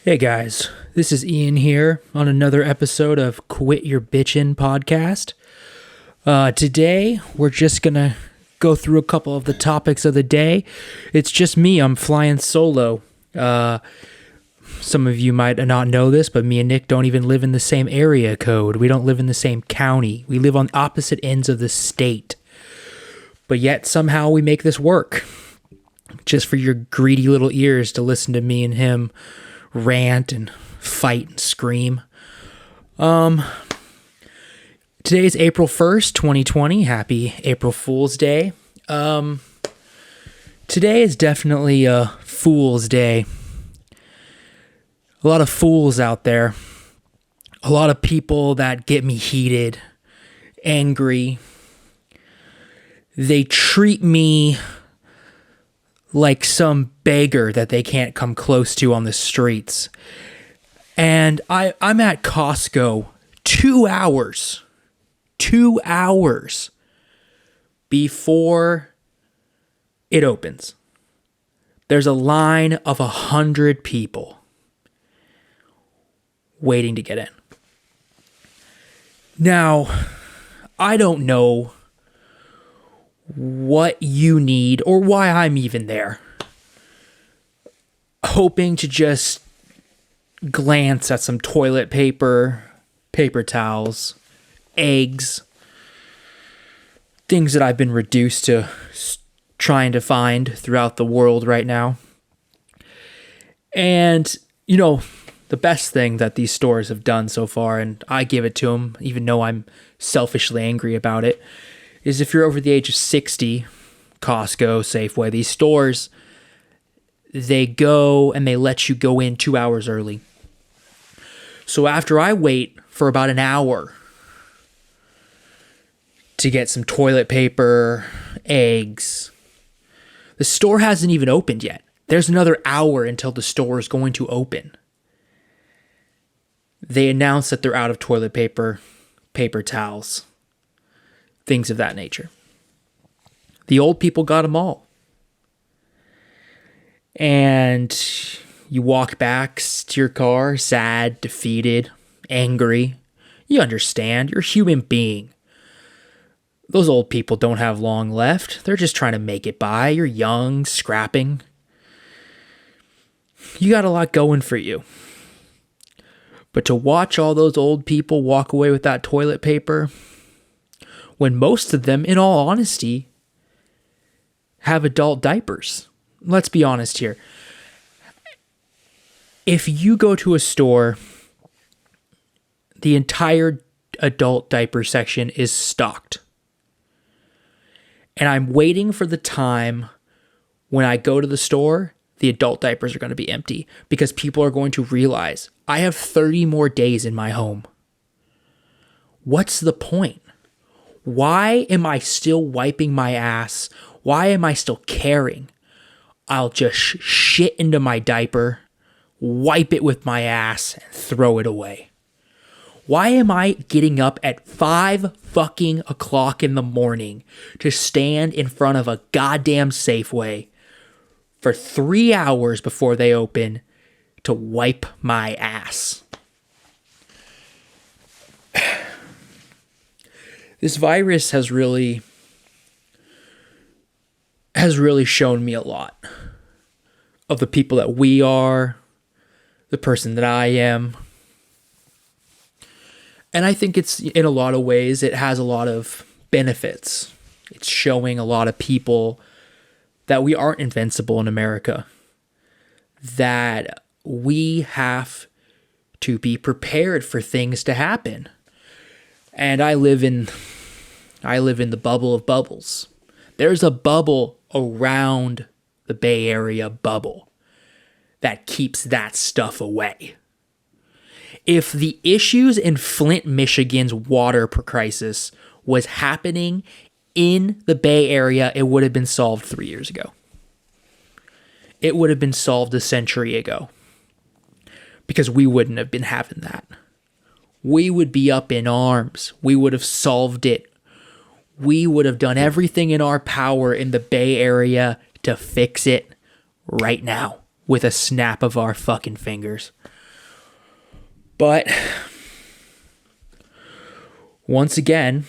Hey guys, this is Ian here on another episode of Quit Your Bitchin podcast. Today, we're just gonna go through a couple of the topics of the day. It's just me, I'm flying solo. Some of you might not know this, but me and Nick don't even live in the same area code. We don't live in the same county. We live on opposite ends of the state. But yet, somehow we make this work. Just for your greedy little ears to listen to me and him rant and fight and scream. Today is April 1st, 2020. Happy April Fool's Day. Today is definitely a Fool's Day. A lot of fools out there. A lot of people that get me heated, angry. They treat me like some beggar that they can't come close to on the streets. And I'm at Costco 2 hours before it opens. There's a line of 100 people waiting to get in. Now, I don't know what you need or why I'm even there. Hoping to just glance at some toilet paper, paper towels, eggs, things that I've been reduced to trying to find throughout the world right now. And, you know, the best thing that these stores have done so far, and I give it to them, even though I'm selfishly angry about it, is if you're over the age of 60, Costco, Safeway, these stores, they go and they let you go in 2 hours early. So after I wait for about an hour to get some toilet paper, eggs, the store hasn't even opened yet. There's another hour until the store is going to open. They announce that they're out of toilet paper, paper towels, things of that nature. The old people got them all. And you walk back to your car, sad, defeated, angry. You understand. You're a human being. Those old people don't have long left. They're just trying to make it by. You're young, scrapping. You got a lot going for you. But to watch all those old people walk away with that toilet paper, when most of them, in all honesty, have adult diapers. Let's be honest here. If you go to a store, the entire adult diaper section is stocked. And I'm waiting for the time when I go to the store, the adult diapers are going to be empty because people are going to realize I have 30 more days in my home. What's the point? Why am I still wiping my ass? Why am I still caring? I'll just shit into my diaper, wipe it with my ass, and throw it away. Why am I getting up at 5 fucking o'clock in the morning to stand in front of a goddamn Safeway for 3 hours before they open to wipe my ass? This virus has really shown me a lot of the people that we are, the person that I am. And I think it's, in a lot of ways, it has a lot of benefits. It's showing a lot of people that we aren't invincible in America, that we have to be prepared for things to happen. And I live in the bubble of bubbles. There's a bubble around the Bay Area bubble that keeps that stuff away. If the issues in Flint, Michigan's water crisis was happening in the Bay Area, it would have been solved 3 years ago. It would have been solved a century ago. Because we wouldn't have been having that. We would be up in arms. We would have solved it. We would have done everything in our power in the Bay Area to fix it right now with a snap of our fucking fingers. But once again,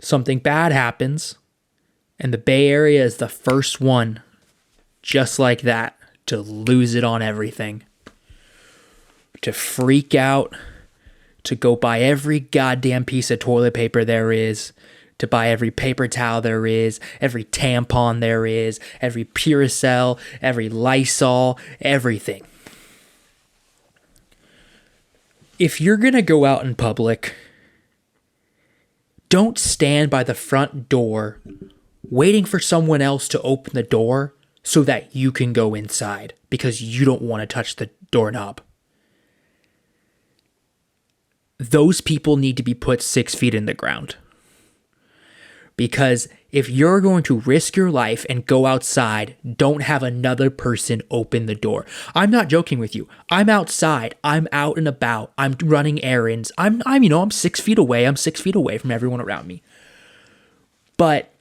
something bad happens, and the Bay Area is the first one, just like that, to lose it on everything. To freak out, to go buy every goddamn piece of toilet paper there is, to buy every paper towel there is, every tampon there is, every Puracell, every Lysol, everything. If you're going to go out in public, don't stand by the front door waiting for someone else to open the door so that you can go inside because you don't want to touch the doorknob. Those people need to be put 6 feet in the ground. Because if you're going to risk your life and go outside, don't have another person open the door. I'm not joking with you. I'm outside. I'm out and about. I'm running errands. I'm 6 feet away. I'm 6 feet away from everyone around me. But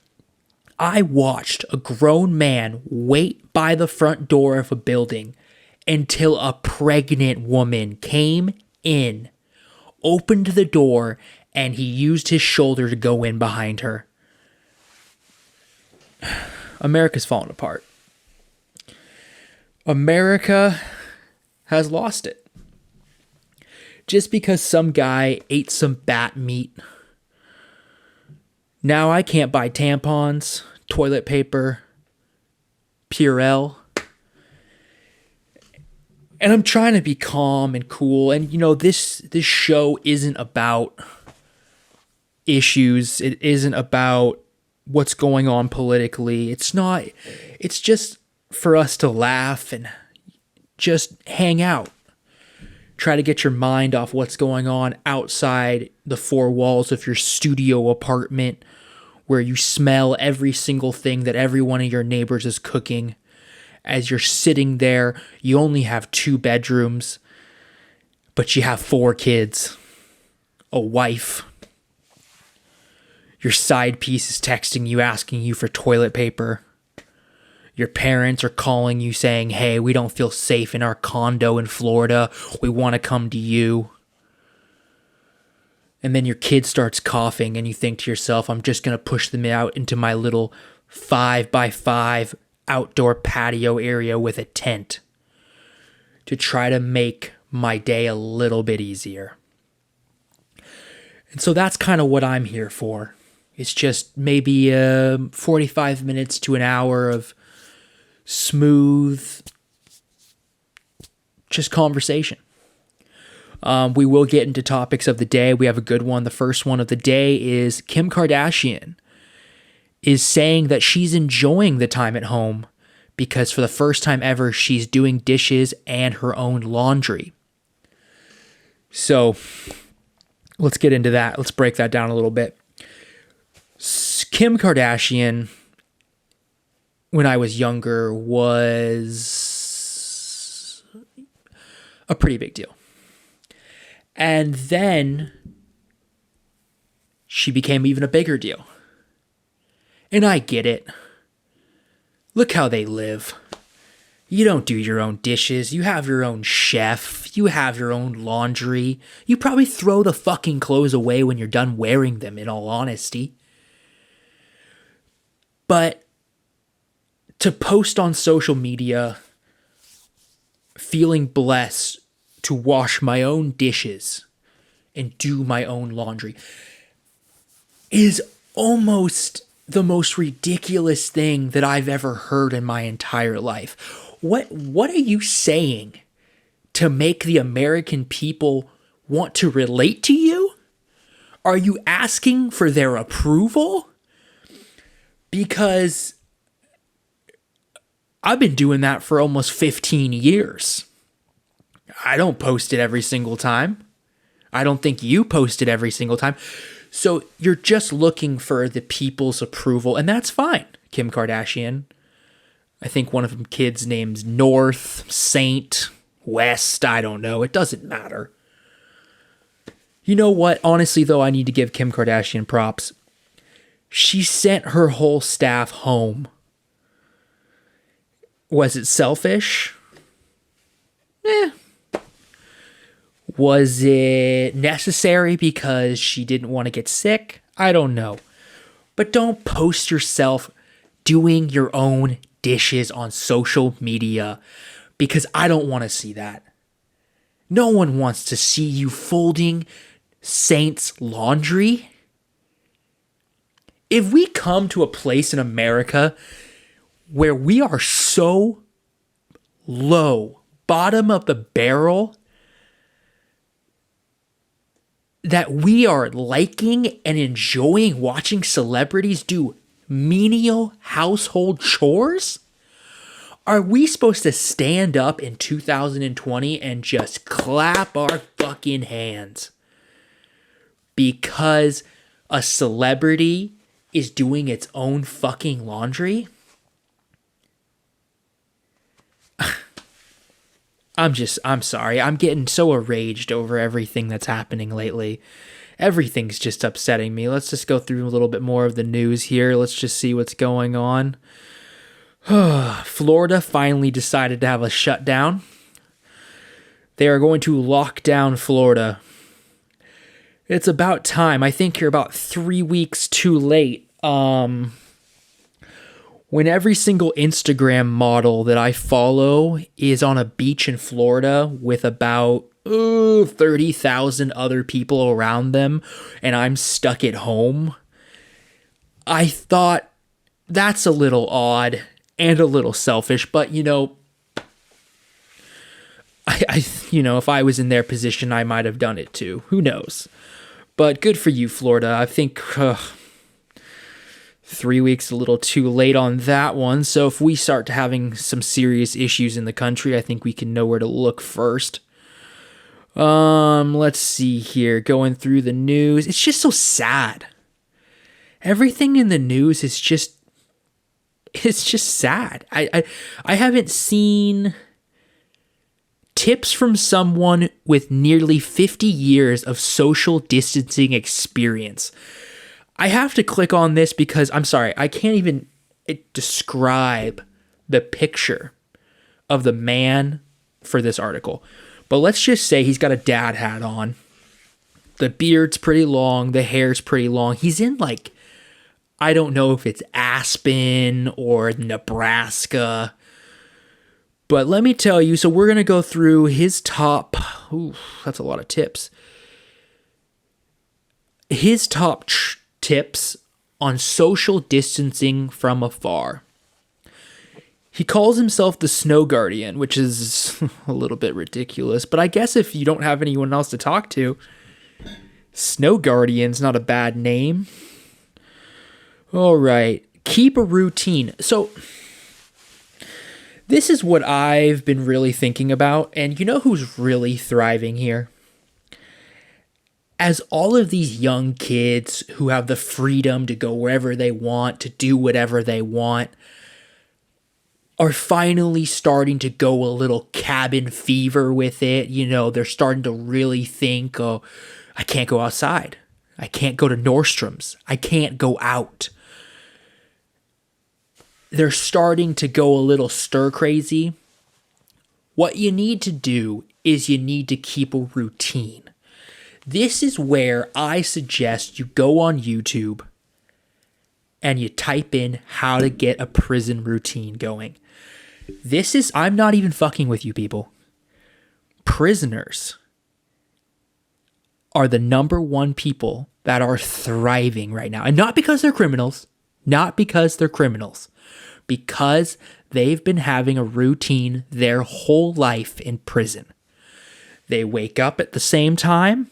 I watched a grown man wait by the front door of a building until a pregnant woman came in, opened the door, and he used his shoulder to go in behind her. America's falling apart. America has lost it. Just because some guy ate some bat meat, now I can't buy tampons, toilet paper, Purell. And I'm trying to be calm and cool. And, this show isn't about issues. It isn't about what's going on politically. It's not. It's just for us to laugh and just hang out. Try to get your mind off what's going on outside the four walls of your studio apartment where you smell every single thing that every one of your neighbors is cooking. As you're sitting there, you only have 2 bedrooms, but you have 4 kids, a wife. Your side piece is texting you, asking you for toilet paper. Your parents are calling you saying, hey, we don't feel safe in our condo in Florida. We want to come to you. And then your kid starts coughing and you think to yourself, I'm just going to push them out into my little 5x5 outdoor patio area with a tent to try to make my day a little bit easier. And so that's kind of what I'm here for. It's just maybe 45 minutes to an hour of smooth, just conversation. We will get into topics of the day. We have a good one. The first one of the day is Kim Kardashian is saying that she's enjoying the time at home because for the first time ever, she's doing dishes and her own laundry. So let's get into that. Let's break that down a little bit. Kim Kardashian, when I was younger, was a pretty big deal. And then she became even a bigger deal. And I get it. Look how they live. You don't do your own dishes. You have your own chef. You have your own laundry. You probably throw the fucking clothes away when you're done wearing them, in all honesty. But to post on social media feeling blessed to wash my own dishes and do my own laundry is almost the most ridiculous thing that I've ever heard in my entire life. What are you saying to make the American people want to relate to you? Are you asking for their approval? Because I've been doing that for almost 15 years. I don't post it every single time. I don't think you post it every single time. So you're just looking for the people's approval, and that's fine, Kim Kardashian. I think one of them kids' name's North, Saint, West, I don't know. It doesn't matter. You know what? Honestly, though, I need to give Kim Kardashian props. She sent her whole staff home. Was it selfish? Was it necessary because she didn't want to get sick? I don't know. But don't post yourself doing your own dishes on social media because I don't want to see that. No one wants to see you folding Saints laundry. If we come to a place in America where we are so low, bottom of the barrel, that we are liking and enjoying watching celebrities do menial household chores? Are we supposed to stand up in 2020 and just clap our fucking hands because a celebrity is doing its own fucking laundry? I'm sorry. I'm getting so enraged over everything that's happening lately. Everything's just upsetting me. Let's just go through a little bit more of the news here. Let's just see what's going on. Florida finally decided to have a shutdown. They are going to lock down Florida. It's about time. I think you're about 3 weeks too late. When every single Instagram model that I follow is on a beach in Florida with about 30,000 other people around them and I'm stuck at home, I thought that's a little odd and a little selfish, but if I was in their position, I might have done it too. Who knows? But good for you, Florida. I think 3 weeks a little too late on that one. So if we start having some serious issues in the country, I think we can know where to look first. Let's see here. Going through the news. It's just so sad. Everything in the news is just sad. I haven't seen tips from someone with nearly 50 years of social distancing experience. I have to click on this because, I'm sorry, I can't even describe the picture of the man for this article. But let's just say he's got a dad hat on. The beard's pretty long. The hair's pretty long. He's in I don't know if it's Aspen or Nebraska. But let me tell you, so we're going to go through his top. Ooh, that's a lot of tips. His top tips on social distancing from afar. He calls himself the Snow Guardian, which is a little bit ridiculous, but I guess if you don't have anyone else to talk to, Snow Guardian's not a bad name. All right, keep a routine. So this is what I've been really thinking about, and you know who's really thriving here? As all of these young kids who have the freedom to go wherever they want, to do whatever they want, are finally starting to go a little cabin fever with it. They're starting to really think, oh, I can't go outside. I can't go to Nordstrom's. I can't go out. They're starting to go a little stir crazy. What you need to do is you need to keep a routine. This is where I suggest you go on YouTube and you type in how to get a prison routine going. I'm not even fucking with you people. Prisoners are the number one people that are thriving right now. And not because they're criminals. Because they've been having a routine their whole life in prison. They wake up at the same time.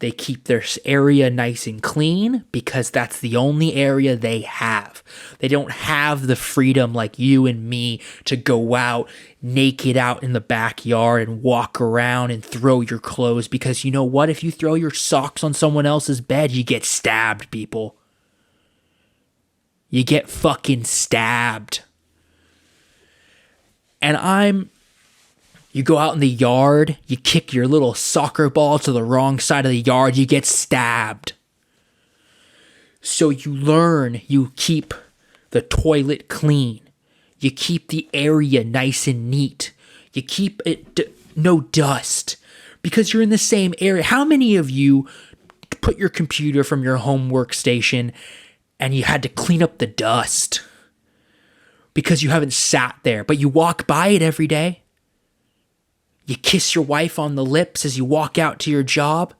They keep their area nice and clean because that's the only area they have. They don't have the freedom like you and me to go out naked out in the backyard and walk around and throw your clothes, because you know what? If you throw your socks on someone else's bed, you get stabbed, people. You get fucking stabbed. And you go out in the yard, you kick your little soccer ball to the wrong side of the yard, you get stabbed. So you learn, you keep the toilet clean. You keep the area nice and neat. You keep it no dust. because you're in the same area. How many of you put your computer from your home workstation and you had to clean up the dust because you haven't sat there, but you walk by it every day? You kiss your wife on the lips as you walk out to your job.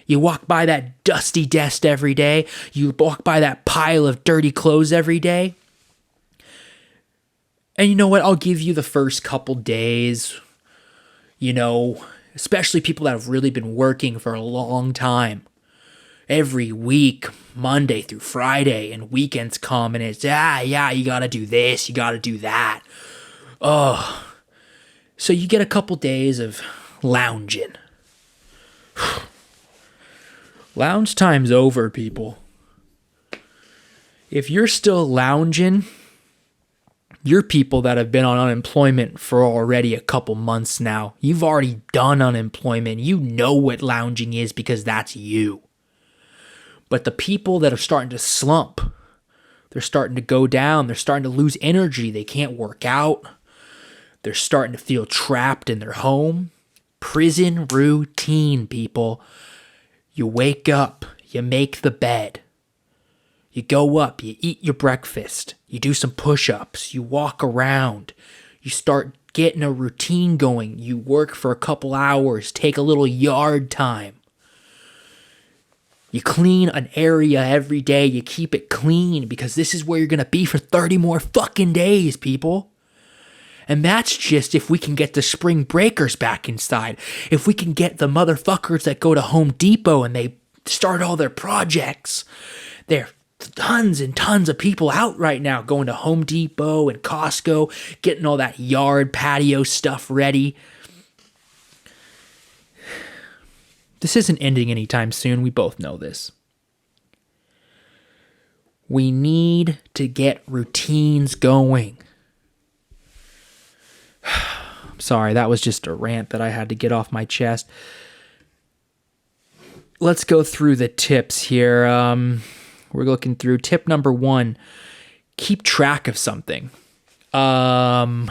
You walk by that dusty desk every day. You walk by that pile of dirty clothes every day. And you know what? I'll give you the first couple days, especially people that have really been working for a long time. Every week, Monday through Friday, and weekends come and it's, you gotta do this, you gotta do that. Oh. So you get a couple days of lounging. Lounge time's over, people. If you're still lounging, you're people that have been on unemployment for already a couple months now. You've already done unemployment. You know what lounging is because that's you. But the people that are starting to slump, they're starting to go down. They're starting to lose energy. They can't work out. They're starting to feel trapped in their home. Prison routine, people. You wake up, you make the bed. You go up, you eat your breakfast. You do some push-ups. You walk around. You start getting a routine going. You work for a couple hours. Take a little yard time. You clean an area every day. You keep it clean because this is where you're going to be for 30 more fucking days, people. And that's just if we can get the spring breakers back inside. If we can get the motherfuckers that go to Home Depot and they start all their projects. There are tons and tons of people out right now going to Home Depot and Costco, getting all that yard patio stuff ready. This isn't ending anytime soon. We both know this. We need to get routines going. Sorry, that was just a rant that I had to get off my chest. Let's go through the tips here. We're looking through tip number 1. Keep track of something. I'm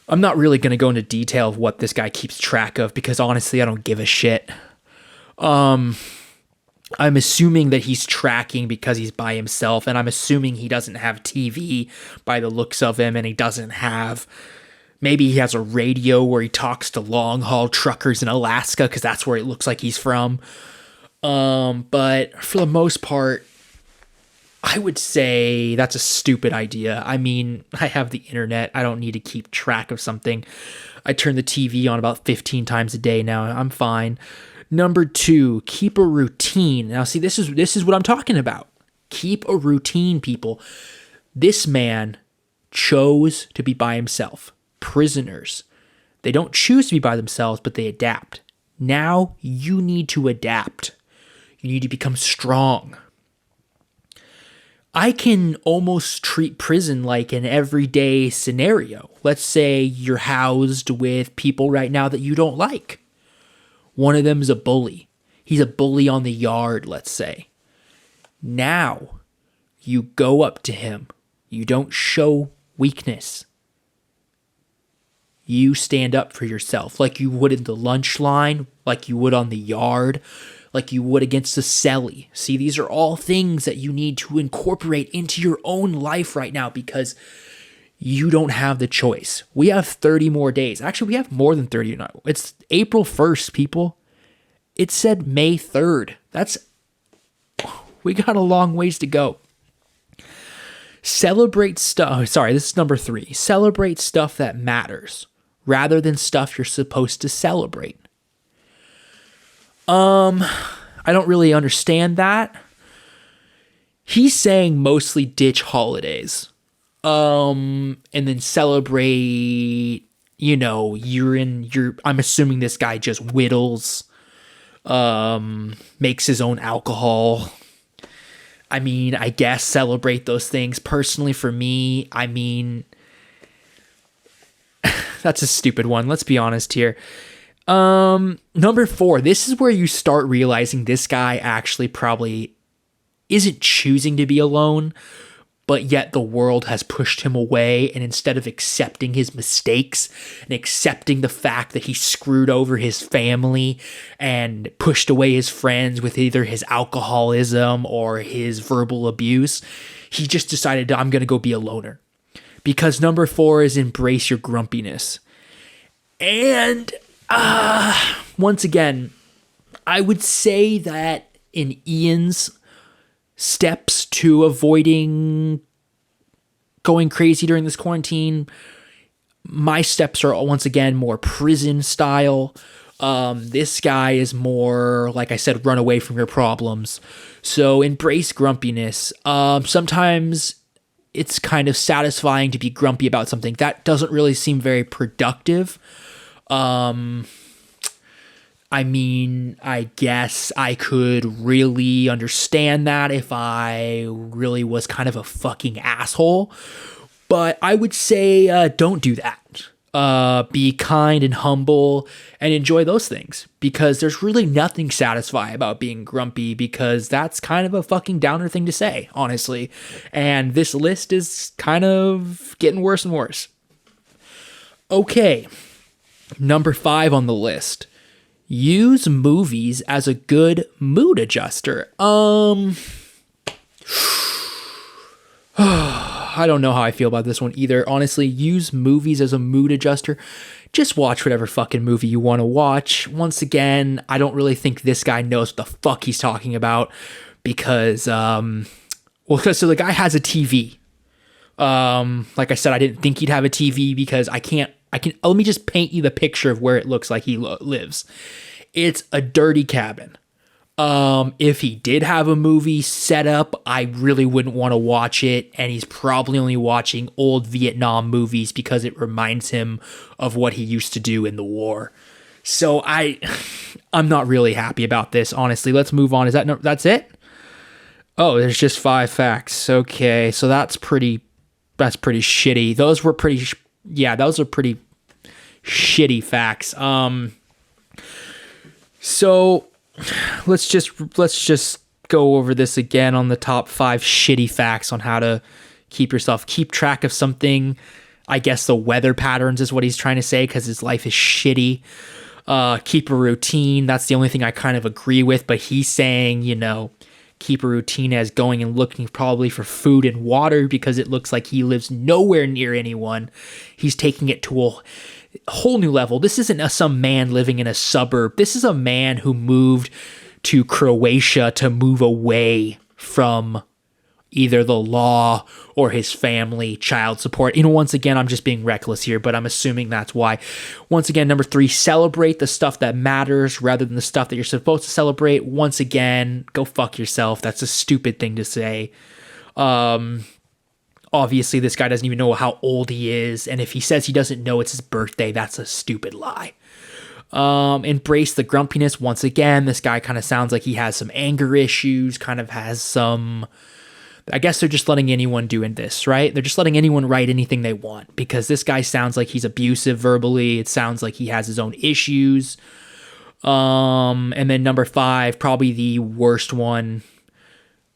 not really going to go into detail of what this guy keeps track of because honestly, I don't give a shit. I'm assuming that he's tracking because he's by himself, and I'm assuming he doesn't have TV by the looks of him, and he doesn't have... Maybe he has a radio where he talks to long-haul truckers in Alaska because that's where it looks like he's from. But for the most part, I would say that's a stupid idea. I mean, I have the internet. I don't need to keep track of something. I turn the TV on about 15 times a day now. I'm fine. Number 2, keep a routine. Now, see, this is what I'm talking about. Keep a routine, people. This man chose to be by himself. Prisoners. They don't choose to be by themselves, but they adapt. Now you need to adapt. You need to become strong. I can almost treat prison like an everyday scenario. Let's say you're housed with people right now that you don't like. One of them is a bully. He's a bully on the yard, let's say. Now you go up to him. You don't show weakness. You stand up for yourself like you would in the lunch line, like you would on the yard, like you would against the celly. See, these are all things that you need to incorporate into your own life right now because you don't have the choice. We have 30 more days. Actually, we have more than 30 now. It's April 1st, people. It said May 3rd. We got a long ways to go. Celebrate stuff. Sorry, this is number 3. Celebrate stuff that matters rather than stuff you're supposed to celebrate. I don't really understand that. He's saying mostly ditch holidays. And then celebrate, I'm assuming this guy just whittles, makes his own alcohol. I mean, I guess celebrate those things. Personally, for me, I mean, that's a stupid one. Let's be honest here. Number 4, this is where you start realizing this guy actually probably isn't choosing to be alone, but yet the world has pushed him away. And instead of accepting his mistakes and accepting the fact that he screwed over his family and pushed away his friends with either his alcoholism or his verbal abuse, he just decided, I'm going to go be a loner. Because number 4 is embrace your grumpiness. And once again, I would say that in Ian's steps to avoiding going crazy during this quarantine, my steps are once again more prison style. This guy is more, like I said, run away from your problems. So embrace grumpiness. Sometimes it's kind of satisfying to be grumpy about something. That doesn't really seem very productive. I mean, I guess I could really understand that if I really was kind of a fucking asshole. But I would say don't do that. Be kind and humble and enjoy those things. Because there's really nothing satisfying about being grumpy, because that's kind of a fucking downer thing to say, honestly. And this list is kind of getting worse and worse. Okay, number 5 on the list. Use movies as a good mood adjuster. I don't know how I feel about this one either. Honestly, use movies as a mood adjuster. Just watch whatever fucking movie you want to watch. Once again, I don't really think this guy knows what the fuck he's talking about, because, so the guy has a TV. Like I said, I didn't think he'd have a TV because let me just paint you the picture of where it looks like he lives. It's a dirty cabin. If he did have a movie set up, I really wouldn't want to watch it. And he's probably only watching old Vietnam movies because it reminds him of what he used to do in the war. So I'm not really happy about this, honestly. Let's move on. That's it? Oh, there's just 5 facts. Okay, so that's pretty shitty. Those are pretty shitty facts. So let's just go over this again on the top 5 shitty facts on how to keep track of something. I guess the weather patterns is what he's trying to say, because his life is shitty. Keep a routine. That's the only thing I kind of agree with, but he's saying, keep a routine as going and looking probably for food and water, because it looks like he lives nowhere near anyone. He's taking it to a whole new level. This isn't some man living in a suburb. This is a man who moved to Croatia to move away from either the law or his family, child support. Once again, I'm just being reckless here, but I'm assuming that's why. Once again, number 3, celebrate the stuff that matters rather than the stuff that you're supposed to celebrate. Once again, go fuck yourself. That's a stupid thing to say. Obviously, this guy doesn't even know how old he is, and if he says he doesn't know it's his birthday, that's a stupid lie. Embrace the grumpiness. Once again, this guy kind of sounds like he has some anger issues, kind of has some... I guess they're just letting anyone do in this, right? They're just letting anyone write anything they want, because this guy sounds like he's abusive verbally. It sounds like he has his own issues. And then number 5, probably the worst one,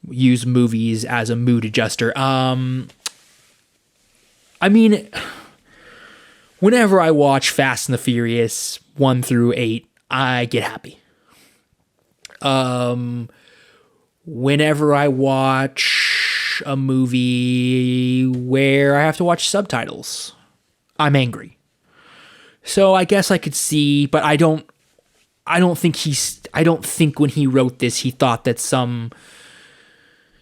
use movies as a mood adjuster. I mean, whenever I watch Fast and the Furious 1 through 8, I get happy. Whenever I watch a movie where I have to watch subtitles, I'm angry. So I guess I could see, but I don't think when he wrote this, he thought that some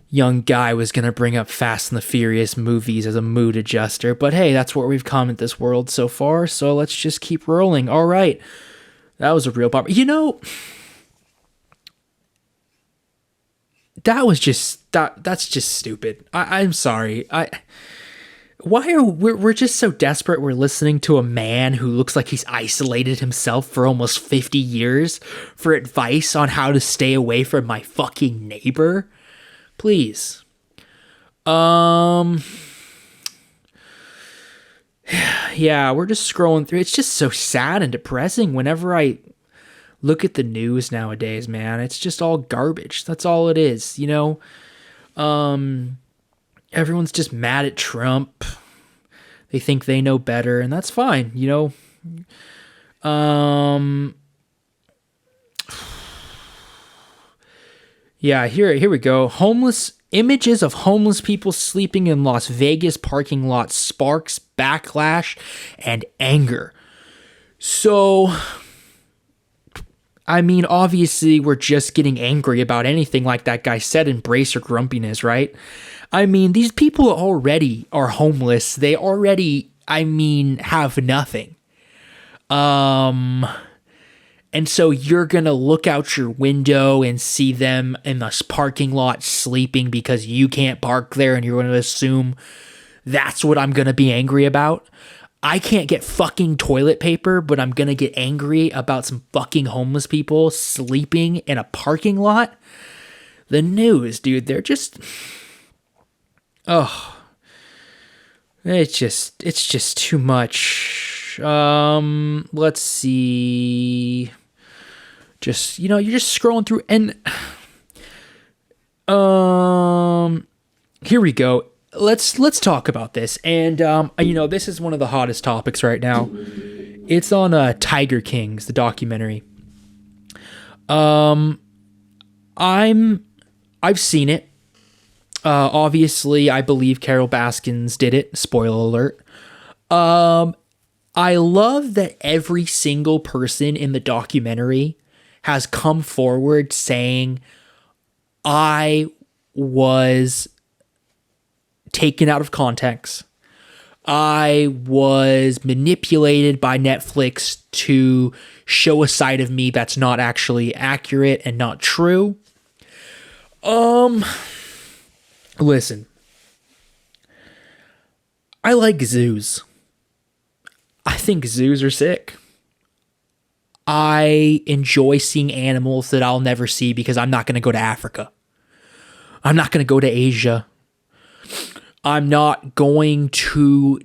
young guy was going to bring up Fast and the Furious movies as a mood adjuster. But hey, that's where we've come at this world so far, so let's just keep rolling. All right. That was a real bummer. That's just stupid. I'm sorry. We're just so desperate we're listening to a man who looks like he's isolated himself for almost 50 years for advice on how to stay away from my fucking neighbor? Please. Yeah, we're just scrolling through. It's just so sad and depressing whenever I look at the news nowadays, man. It's just all garbage. That's all it is, everyone's just mad at Trump. They think they know better, and that's fine, you know. Yeah, here we go. Homeless images of homeless people sleeping in Las Vegas parking lots sparks backlash and anger. So, I mean, obviously, we're just getting angry about anything, like that guy said, embrace your grumpiness, right? I mean, these people already are homeless. They already, I mean, have nothing. And so you're going to look out your window and see them in this parking lot sleeping because you can't park there, and you're going to assume that's what I'm going to be angry about. I can't get fucking toilet paper, but I'm going to get angry about some fucking homeless people sleeping in a parking lot. The news, dude, they're just... Oh, it's just too much. Let's see. Just, you know, you're just scrolling through, and here we go. Let's talk about this. And you know, this is one of the hottest topics right now. It's on Tiger Kings, the documentary. I've seen it. Obviously, I believe Carol Baskins did it. Spoiler alert. I love that every single person in the documentary has come forward saying, I was taken out of context. I was manipulated by Netflix to show a side of me that's not actually accurate and not true. Listen, I like zoos. I think zoos are sick. I enjoy seeing animals that I'll never see because I'm not going to go to Africa. I'm not going to go to Asia. I'm not going to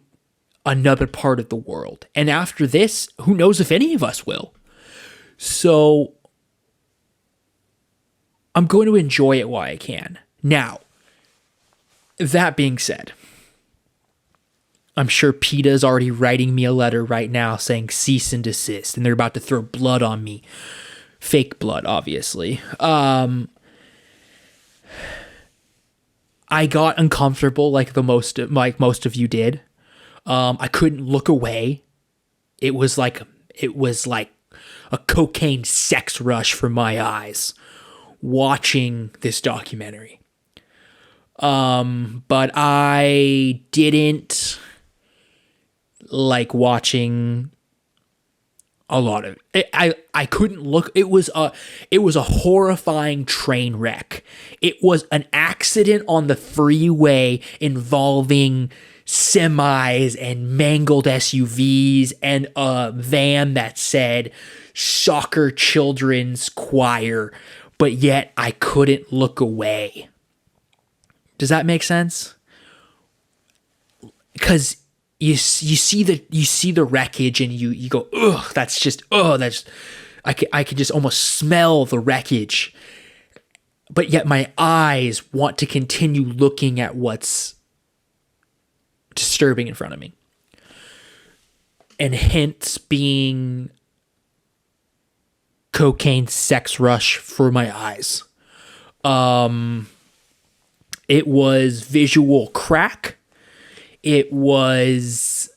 another part of the world. And after this, who knows if any of us will. So I'm going to enjoy it while I can. Now, that being said, I'm sure PETA's already writing me a letter right now saying cease and desist, and they're about to throw blood on me. Fake blood, obviously. I got uncomfortable like most of you did. I couldn't look away. It was like a cocaine sex rush for my eyes watching this documentary. But I didn't like watching a lot of it. I couldn't look. It was a horrifying train wreck. It was an accident on the freeway involving semis and mangled SUVs and a van that said soccer children's choir, but yet I couldn't look away. Does that make sense? Because you see the wreckage and you go, ugh, I can just almost smell the wreckage. But yet my eyes want to continue looking at what's disturbing in front of me. And hence being cocaine sex rush for my eyes. It was visual crack. It was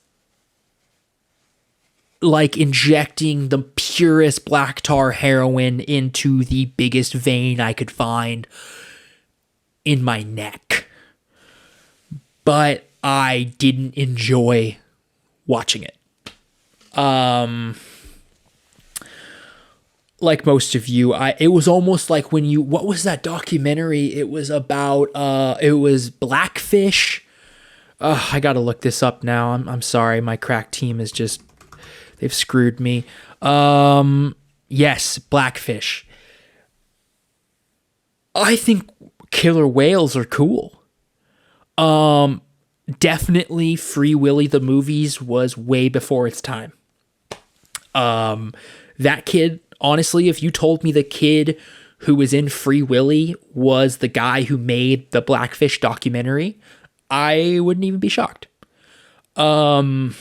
like injecting the purest black tar heroin into the biggest vein I could find in my neck. But I didn't enjoy watching it. Like most of you, it was almost like when what was that documentary? It was about, it was Blackfish. I gotta look this up now. I'm sorry, my crack team is just, they've screwed me. Yes, Blackfish. I think killer whales are cool. Definitely Free Willy the movies was way before its time. That kid, honestly, if you told me the kid who was in Free Willy was the guy who made the Blackfish documentary, I wouldn't even be shocked. But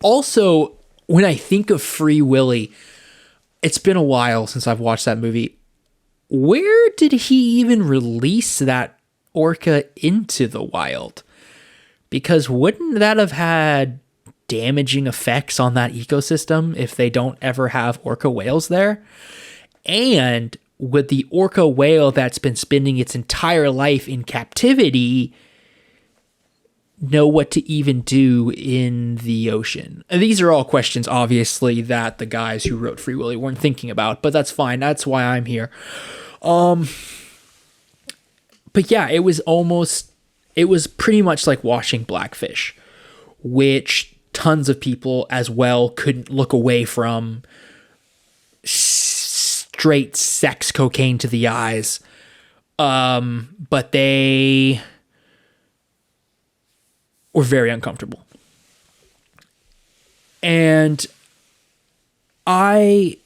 also, when I think of Free Willy, it's been a while since I've watched that movie. Where did he even release that orca into the wild? Because wouldn't that have had damaging effects on that ecosystem if they don't ever have orca whales there? And with the orca whale that's been spending its entire life in captivity know what to even do in the ocean? And these are all questions, obviously, that the guys who wrote Free Willy weren't thinking about, but that's fine. That's why I'm here. But yeah, it was pretty much like watching Blackfish, which tons of people as well couldn't look away from. Straight sex cocaine to the eyes. But they were very uncomfortable. And I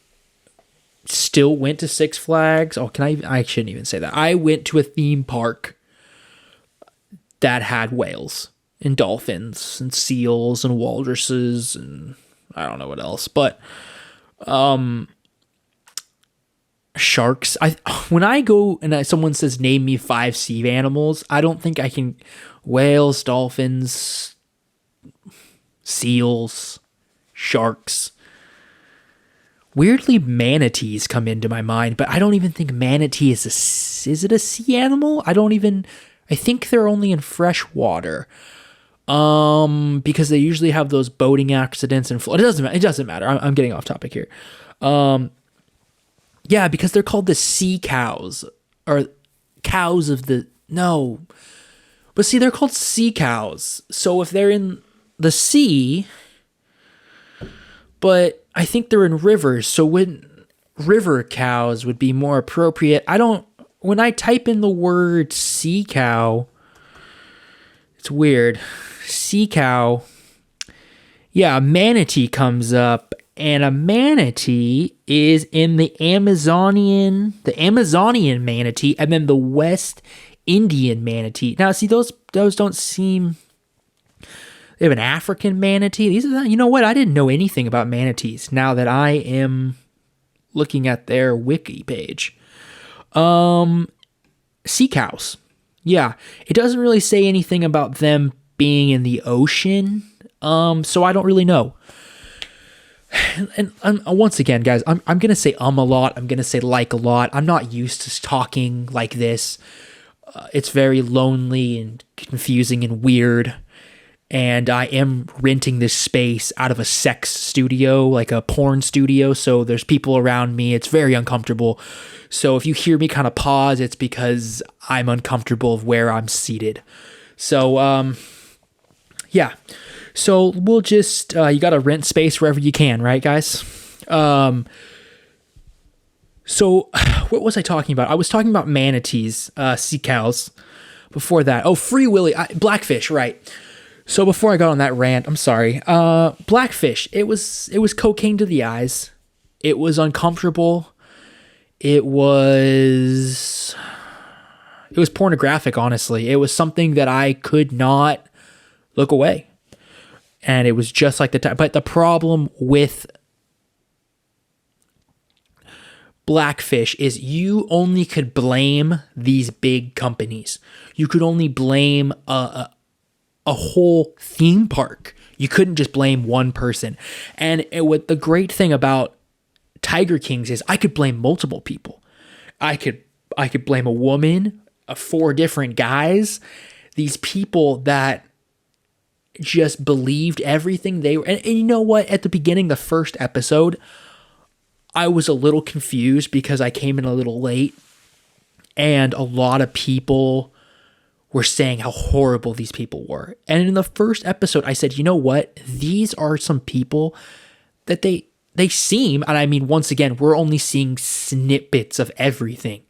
still went to Six Flags. Oh, I shouldn't even say that. I went to a theme park that had whales and dolphins and seals and walruses and I don't know what else, but sharks. When I go and someone says name me 5 sea animals, I don't think I can. Whales, dolphins, seals, sharks. Weirdly, manatees come into my mind, but I don't even think manatee is it a sea animal? I think they're only in fresh water. Because they usually have those boating accidents and it doesn't matter. I'm getting off topic here. Yeah, because they're called the sea cows or cows of the no. But see, they're called sea cows. So if they're in the sea, but I think they're in rivers. So when river cows would be more appropriate. When I type in the word sea cow, it's weird. Sea cow. Yeah, a manatee comes up, and a manatee is in the Amazonian manatee, and then the West Indian manatee. Now, see, those don't seem. They have an African manatee. You know what? I didn't know anything about manatees. Now that I am looking at their wiki page, sea cows. Yeah, it doesn't really say anything about them being in the ocean. So I don't really know. And once again, guys, I'm gonna say a lot. I'm gonna say like a lot. I'm not used to talking like this. It's very lonely and confusing and weird. And I am renting this space out of a sex studio, like a porn studio. So there's people around me. It's very uncomfortable. So if you hear me kind of pause, it's because I'm uncomfortable of where I'm seated. So, yeah. So we'll just, you got to rent space wherever you can, right, guys? So what was I talking about? I was talking about manatees, sea cows before that. Oh, Free Willy, Blackfish, right. So before I got on that rant, I'm sorry. Blackfish, it was cocaine to the eyes. It was uncomfortable. It was pornographic, honestly. It was something that I could not look away. And it was just like but the problem with Blackfish is you only could blame these big companies. You could only blame a whole theme park. You couldn't just blame one person. And what the great thing about Tiger Kings is I could blame multiple people. I could blame a woman, 4 different guys, these people that just believed everything they were. And you know what? At the beginning, the first episode, I was a little confused because I came in a little late and a lot of people were saying how horrible these people were. And in the first episode, I said, you know what? These are some people that they seem, and I mean, once again, we're only seeing snippets of everything.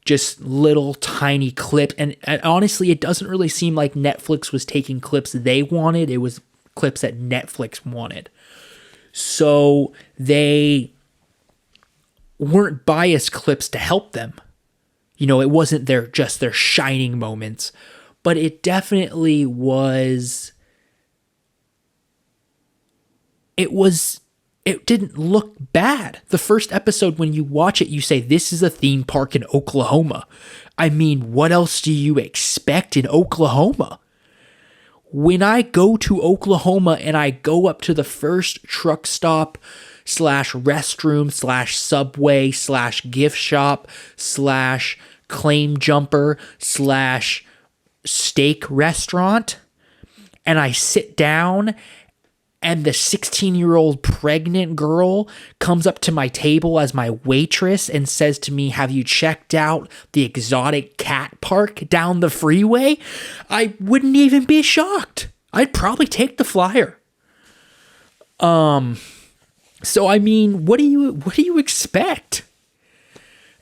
Just little tiny clips. And honestly, it doesn't really seem like Netflix was taking clips they wanted. It was clips that Netflix wanted. So they weren't biased clips to help them. You know, it wasn't just their shining moments. but it definitely was. It didn't look bad. The first episode, when you watch it, you say, this is a theme park in Oklahoma. I mean, what else do you expect in Oklahoma? When I go to Oklahoma and I go up to the first truck stop / restroom / subway / gift shop / claim jumper / steak restaurant, and I sit down, and the 16-year-old pregnant girl comes up to my table as my waitress and says to me, have you checked out the exotic cat park down the freeway? I wouldn't even be shocked. I'd probably take the flyer. So I mean, what do you expect?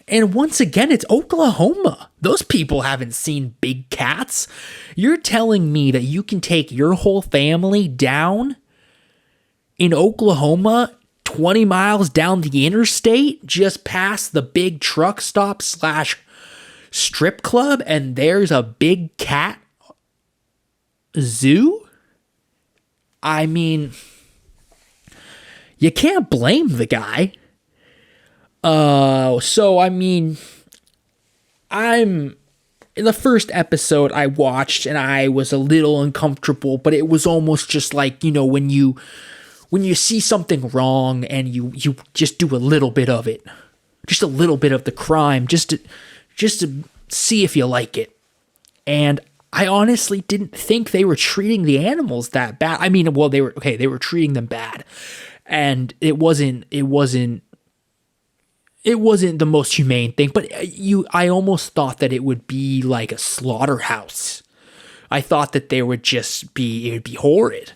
And once again, it's Oklahoma. Those people haven't seen big cats. You're telling me that you can take your whole family down in Oklahoma, 20 miles down the interstate, just past the big truck stop / strip club, and there's a big cat zoo? I mean, you can't blame the guy. So I mean, in the first episode I watched and I was a little uncomfortable, but it was almost just like, when you see something wrong and you just do a little bit of it, just a little bit of the crime, just to see if you like it. And I honestly didn't think they were treating the animals that bad. I mean, well, they were treating them bad, and it wasn't the most humane thing, but I almost thought that it would be like a slaughterhouse. I thought that it would be horrid.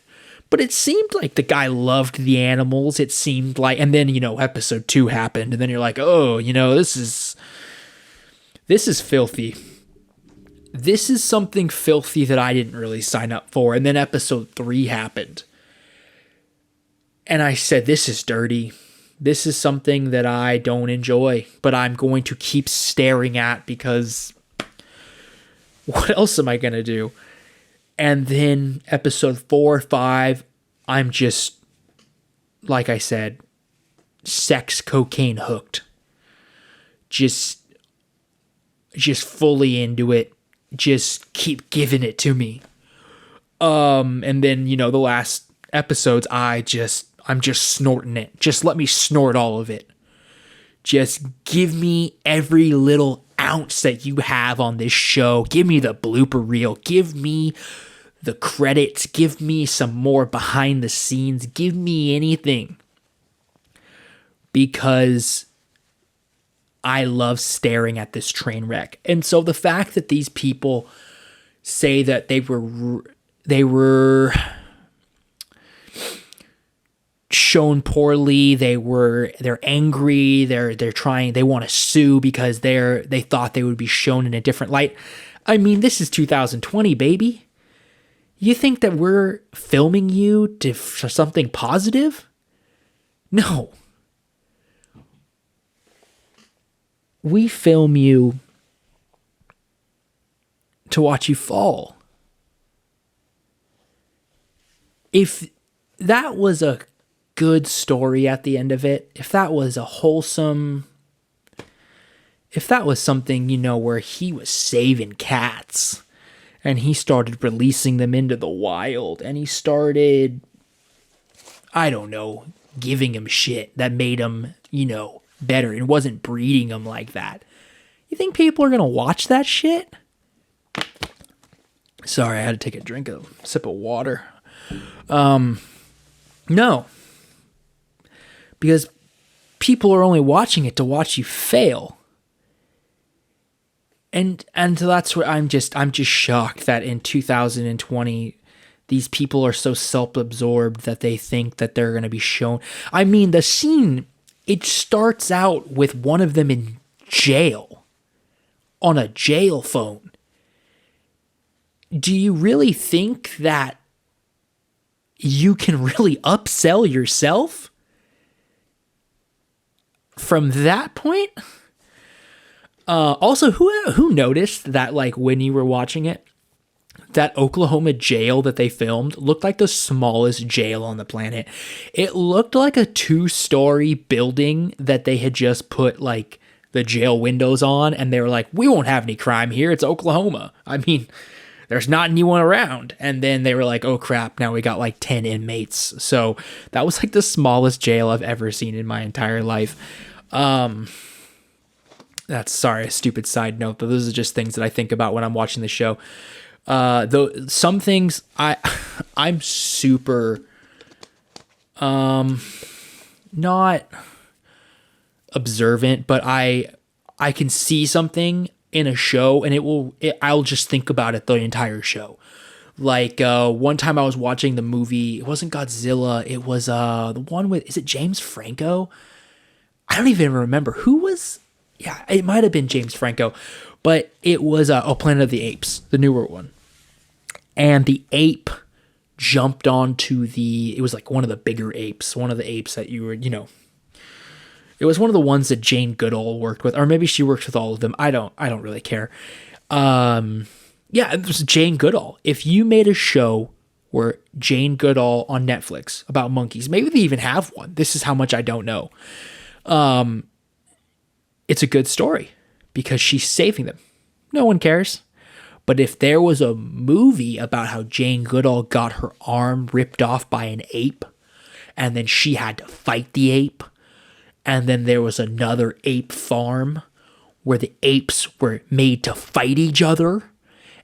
But it seemed like the guy loved the animals. It seemed like, and then, episode 2 happened, and then you're like, oh, this is filthy. This is something filthy that I didn't really sign up for. And then episode 3 happened. And I said, this is dirty. This is something that I don't enjoy, but I'm going to keep staring at, because what else am I going to do? And then episode 4, 5, I'm just, like I said, sex cocaine hooked. Just fully into it. Just keep giving it to me. And then, the last episodes, I'm just snorting it. Just let me snort all of it. Just give me every little ounce that you have on this show. Give me the blooper reel. Give me the credits. Give me some more behind the scenes. Give me anything. Because I love staring at this train wreck. And so the fact that these people say that they were shown poorly, they're angry, they want to sue because they thought they would be shown in a different light. I mean, this is 2020, baby. You think that we're filming you for something positive? No. We film you to watch you fall. If that was a good story at the end of it, if that was a wholesome, if that was something, where he was saving cats and he started releasing them into the wild and he started, I don't know, giving them shit that made them, better and wasn't breeding them like that. You think people are going to watch that shit? Sorry, I had to take a sip of water. No. Because people are only watching it to watch you fail. And so that's where I'm just shocked that in 2020 these people are so self-absorbed that they think that they're going to be shown. I mean, the scene, it starts out with one of them in jail on a jail phone. Do you really think that you can really upsell yourself from that point? Also, who noticed that, like, when you were watching it, that Oklahoma jail that they filmed looked like the smallest jail on the planet. It looked like a 2-story building that they had just put like the jail windows on, and they were like, we won't have any crime here. It's Oklahoma. I mean, there's not anyone around. And then they were like, oh crap, now we got like 10 inmates. So that was like the smallest jail I've ever seen in my entire life. That's, sorry, a stupid side note, but those are just things that I think about when I'm watching the show. Though some things I'm super not observant, but I can see something in a show and I'll just think about it the entire show. Like one time I was watching the movie, it wasn't Godzilla, it was the one with, is it James Franco? I don't even remember who was. Yeah, it might have been James Franco, but it was Planet of the Apes, the newer one. And the ape jumped onto it was like one of the bigger apes, one of the apes that you were, it was one of the ones that Jane Goodall worked with, or maybe she worked with all of them. I don't really care. Yeah, it was Jane Goodall. If you made a show where Jane Goodall on Netflix about monkeys, maybe they even have one. This is how much I don't know. It's a good story because she's saving them. No one cares. But if there was a movie about how Jane Goodall got her arm ripped off by an ape, and then she had to fight the ape, and then there was another ape farm where the apes were made to fight each other,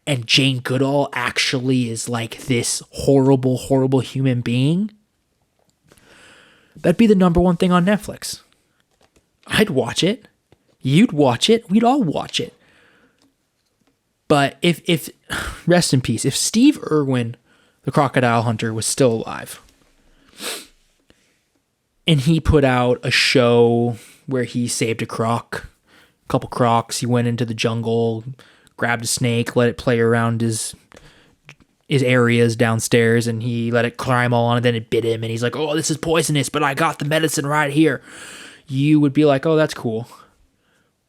and Jane Goodall actually is like this horrible, horrible human being, that'd be the number one thing on Netflix. I'd watch it. You'd watch it. We'd all watch it. But if rest in peace, if Steve Irwin, the crocodile hunter, was still alive, and he put out a show where he saved a couple crocs, he went into the jungle, grabbed a snake, let it play around his areas downstairs, and he let it climb all on, and then it bit him, and he's like, oh, this is poisonous, but I got the medicine right here. You would be like, oh, that's cool.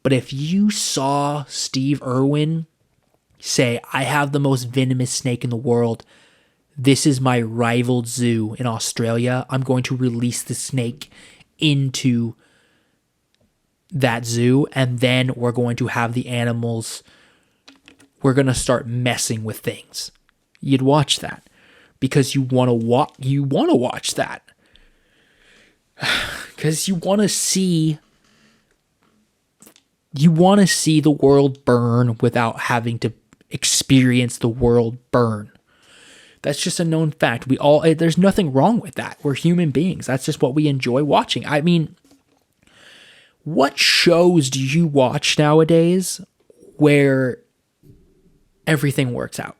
But if you saw Steve Irwin say, I have the most venomous snake in the world, this is my rival zoo in Australia, I'm going to release the snake into that zoo, and then we're going to have the animals, we're going to start messing with things. You'd watch that because you want to watch that. Because you want to see the world burn without having to experience the world burn. That's just a known fact. There's nothing wrong with that. We're human beings. That's just what we enjoy watching. I mean, what shows do you watch nowadays where everything works out?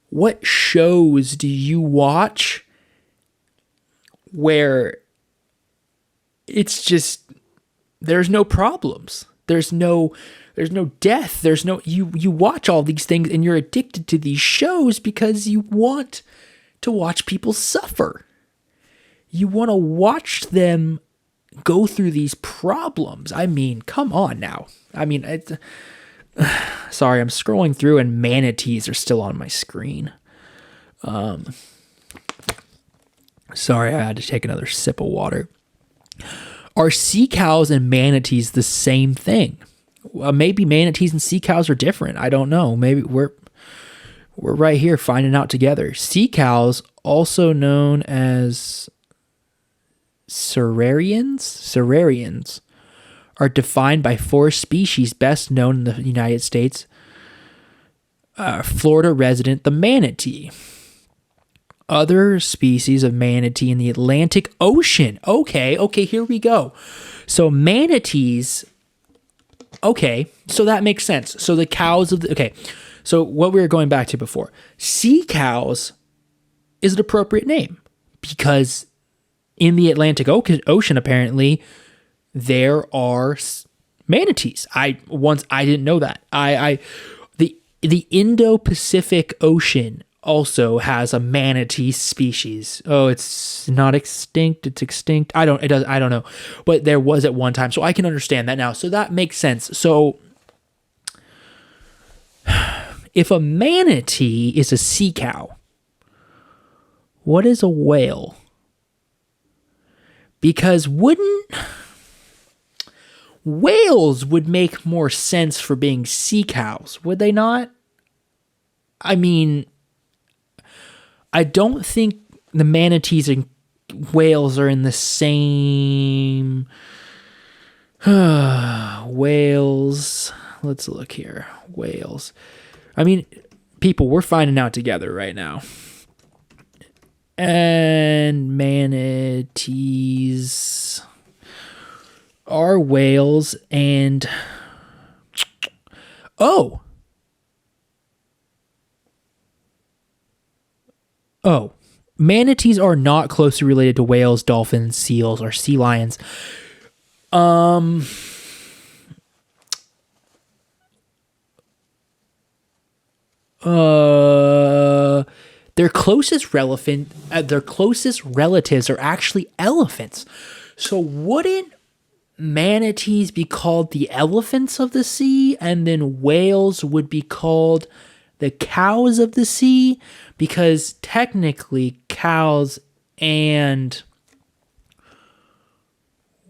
What shows do you watch where it's just, there's no problems, there's no death, there's no, you watch all these things and you're addicted to these shows because you want to watch people suffer. You want to watch them go through these problems. I mean, come on now. I mean, sorry, I'm scrolling through and manatees are still on my screen. Sorry, I had to take another sip of water. Are sea cows and manatees the same thing? Maybe manatees and sea cows are different. I don't know. Maybe we're right here finding out together. Sea cows, also known as cerarians, are defined by 4 species best known in the United States. Florida resident, the manatee. Other species of manatee in the Atlantic Ocean. Okay, here we go. So manatees, okay, so that makes sense. So the cows of okay, so what we were going back to before. Sea cows is an appropriate name because in the Atlantic Ocean, apparently, there are manatees. I didn't know that. The Indo-Pacific Ocean also has a manatee species. Oh, it's not extinct. It's extinct. I don't know. But there was at one time. So I can understand that now. So that makes sense. So If a manatee is a sea cow, what is a whale? Because whales would make more sense for being sea cows, would they not? I mean, I don't think the manatees and whales are in the same... Whales. Let's look here. Whales. I mean, people, we're finding out together right now. And manatees are whales and... Oh, manatees are not closely related to whales, dolphins, seals, or sea lions. Their closest relatives are actually elephants. So wouldn't manatees be called the elephants of the sea, and then whales would be called the cows of the sea? Because technically cows and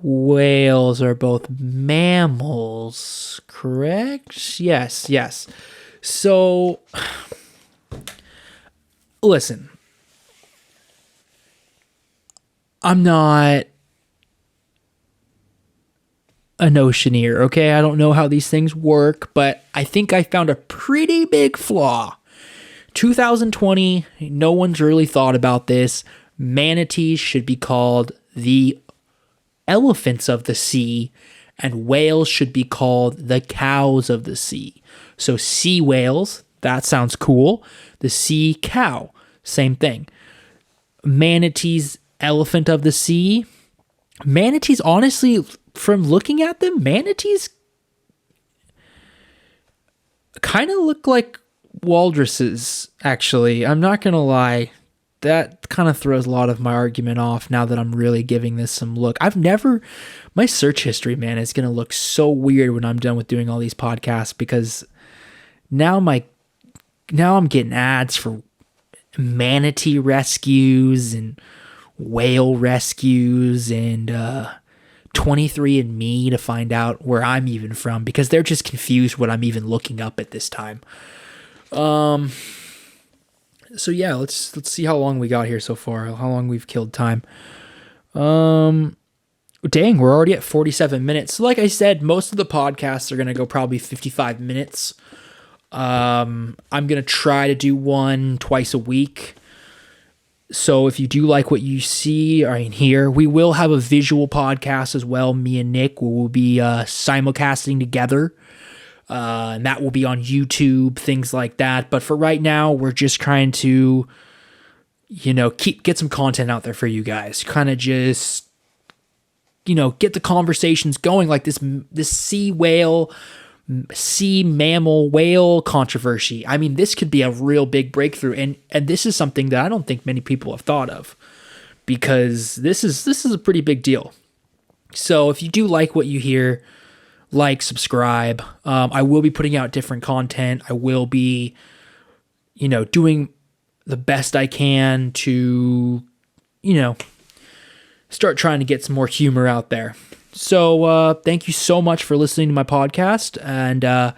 whales are both mammals, correct? Yes. So, listen, I'm not an oceaneer, okay? I don't know how these things work, but I think I found a pretty big flaw. 2020, no one's really thought about this. Manatees should be called the elephants of the sea, and whales should be called the cows of the sea. So sea whales, that sounds cool. The sea cow, same thing. Manatees, elephant of the sea. Manatees, honestly, from looking at them, manatees kind of look like walruses, actually. I'm not going to lie. That kind of throws a lot of my argument off now that I'm really giving this some look. My search history, man, is going to look so weird when I'm done with doing all these podcasts, because now I'm getting ads for manatee rescues and whale rescues and 23andMe to find out where I'm even from, because they're just confused what I'm even looking up at this time. So yeah, let's see how long we got here so far, how long we've killed time. Dang, we're already at 47 minutes. So like I said, most of the podcasts are going to go probably 55 minutes. I'm going to try to do one twice a week. So if you do like what you see or hear, we will have a visual podcast as well. Me and Nick will be simulcasting together. And that will be on YouTube, things like that. But for right now, we're just trying to, get some content out there for you guys. Kind of just, get the conversations going, like this sea mammal whale controversy. I mean, this could be a real big breakthrough. And this is something that I don't think many people have thought of, because this is a pretty big deal. So if you do like what you hear, like, subscribe. I will be putting out different content. I will be, doing the best I can to, start trying to get some more humor out there. So thank you so much for listening to my podcast. And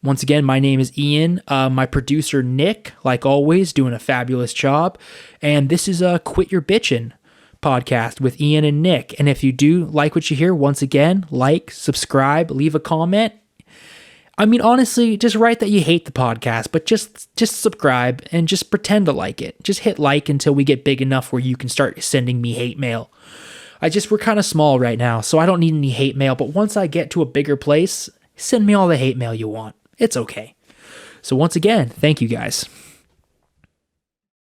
once again, my name is Ian. My producer, Nick, like always, doing a fabulous job. And this is a Quit Your Bitchin podcast with Ian and Nick. And if you do like what you hear, once again, like, subscribe, leave a comment. I mean, honestly, just write that you hate the podcast, but just subscribe and just pretend to like it. Just hit like until we get big enough where you can start sending me hate mail. We're kind of small right now, so I don't need any hate mail, but once I get to a bigger place, send me all the hate mail you want. It's okay. So once again, thank you guys.